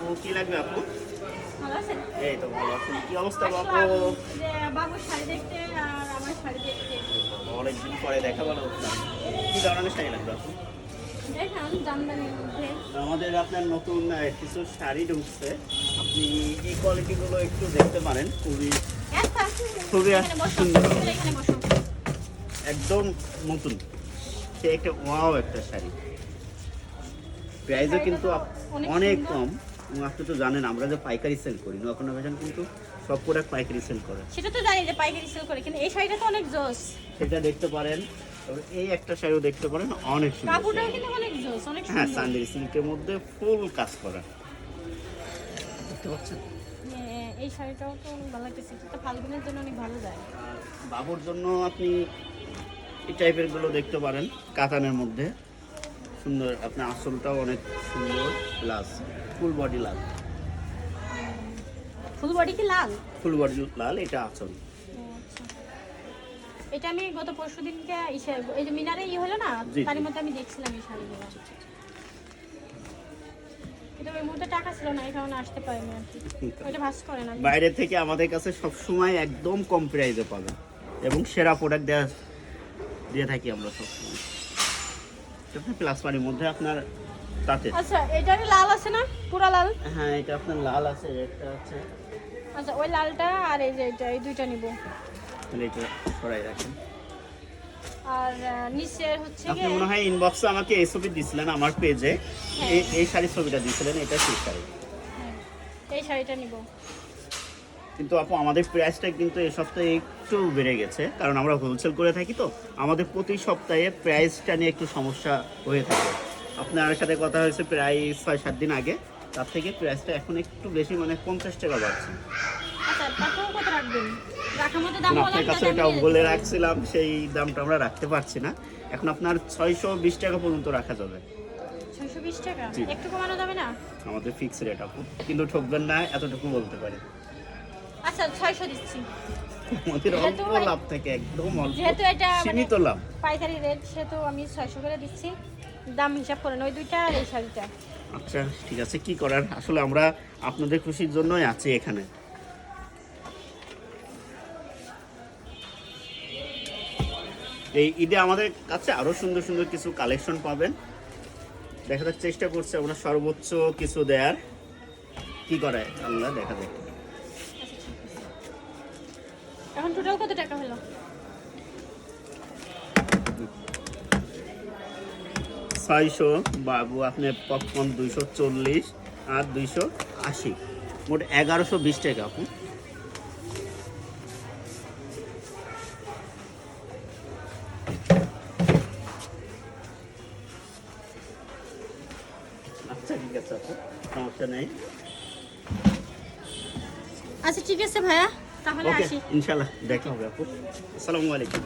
আপু কি লাগবে আপু? ভালো আছেন? এই তো ভালো আছি। কি অবস্থা আসলাম আপু? যে বাবুর শাড়ি দেখতে আর আমার শাড়ি দেখতে। অনেকদিন পরে দেখা ভালো হচ্ছে। কি ধরনের শাড়ি লাগবে আপু? দেখুন জামদানির মধ্যে। আমাদের আপনার নতুন কিছু শাড়ি ঢুকছে। আপনি এই কোয়ালিটিগুলো একটু দেখতে পারেন। খুবই আচ্ছা, খুবই এখানে বসো, সুন্দর। এখানে বসো। একদম নতুন। সে একটা ওয়াও একটা শাড়ি। প্রাইসও কিন্তু অনেক কম। এবং আপনি তো জানেন আমরা যে পাইকারি সেল করি নতুন অভিযান কিন্তু সব প্রোডাক্ট পাইকারি সেল করে। সেটা তো জানি যে পাইকারি সেল করে, কিন্তু এই শাড়িটা তো অনেক জোস। সেটা দেখতে পারেন। তবে এই একটা শাড়িও দেখতে পারেন, অনেক সুন্দর। কাপড়টাও কিন্তু অনেক জোস, অনেক হ্যাঁ, সুন্দর। সানডেরি সিল্কের মধ্যে ফুল কাজ করা। দেখতে পাচ্ছেন? এই শাড়িটাও তো অনেক ভালো লাগতেছে, এটা ফাল্গুনের জন্য অনেক ভালো যায়। আর বাবুর জন্য আপনি এই টাইপের গুলো দেখতে পারেন, কাতানের মধ্যে সুন্দর। আপনার আঁচলটাও অনেক সুন্দর, প্লাস ফুল বডি লাল। ফুল বডি কি লাল? ফুল বডি লাল, এটা আঁচল। এটা আমি গত পরশুদিনকে এই যে মিনারে হলো না, জি, তার জি। মধ্যে আমি দেখছিলাম এই শাড়িগুলো। এটা ওই মুহূর্তে টাকা ছিল না, এই কারণে আসতে পারিনি আর কি। ওইটা ভাস করে না। বাইরে থেকে আমাদের কাছে সব সময় একদম কম প্রাইসে পাবেন এবং সেরা প্রোডাক্ট দিয়ে থাকি আমরা সবসময়। প্লাস পানির মধ্যে আপনার তাতে। আচ্ছা, এটার লাল আছে না, পুরা লাল? হ্যাঁ, এটা আপনার লাল আছে, একটা আছে। আচ্ছা, ওই লালটা আর এই যে এটা, এই দুইটা নিব। তাহলে এটা সরাই রাখেন। আর নিচে হচ্ছে আপনি গিয়ে মনে হয় ইনবক্সে আমাকে এই ছবি দিছিলেন আমার পেজে। হ্যাঁ। এই শাড়ির ছবিটা দিছিলেন, এটা সেই শাড়ি। হ্যাঁ, এই শাড়িটা নিব। কিন্তু আপু আমাদের প্রাইসটা কিন্তু এই সপ্তাহে একটু বেড়ে গেছে, কারণ আমরা হোলসেল করে থাকি তো আমাদের প্রতি সপ্তাহে প্রাইসটা নিয়ে একটু সমস্যা হয়ে থাকে। আপনার সাথে কথা হয়েছে প্রায় 6-7 দিন আগে, তার থেকে প্রাইসটা এখন একটু বেশি, মানে 50 টাকা বাড়ছে। আচ্ছা, তারপর কত রাখবেন? রাখার মতো দাম বলেন, আপনার কাছে যাতে ওটা আমি নিয়ে বলে যেতে পারি। রাখছিলাম, সেই দামটা আমরা রাখতে পারছি না। এখন আপনার 620 টাকা পর্যন্ত রাখা যাবে। 620 টাকা? জি। একটু কমানো যাবে না? আমাদের ফিক্স রেট আপু, কিন্তু ঠকবেন না, এতটুকু বলতে পারি। আচ্ছা, 600 দিচ্ছি। আমাদের যেহেতু অল্প লাভ থেকে একদম অল্প, যেহেতু এটা মানে সীমিত লাভ। পাইকারি রেট, সেহেতু আমি 600 করে দিচ্ছি। দাম হিসাব করেন, ওই দুইটা আর এই শাড়িটা। আচ্ছা ঠিক আছে, কি করার, আসলে আমরা আপনাদের খুশির জন্যই আছি এখানে। এই ঈদে আমাদের কাছে আরো সুন্দর সুন্দর কিছু কালেকশন পাবেন। দেখার চেষ্টা করছি আমরা সর্বোচ্চ কিছু দেয়ার। কি করে আল্লাহ, দেখা যাক। এখন টোটাল কত টাকা হলো? 600, বাবু আপনি পপকর্ন 240 আর 280, মোট 1120 টাকা আপু। আচ্ছা ঠিক আছে আপু, সমস্যা নেই। আচ্ছা ঠিক আছে ভাইয়া, তাহলে ওকে, আসি। ইনশাল্লাহ দেখা হবে আপু। আসসালামু আলাইকুম।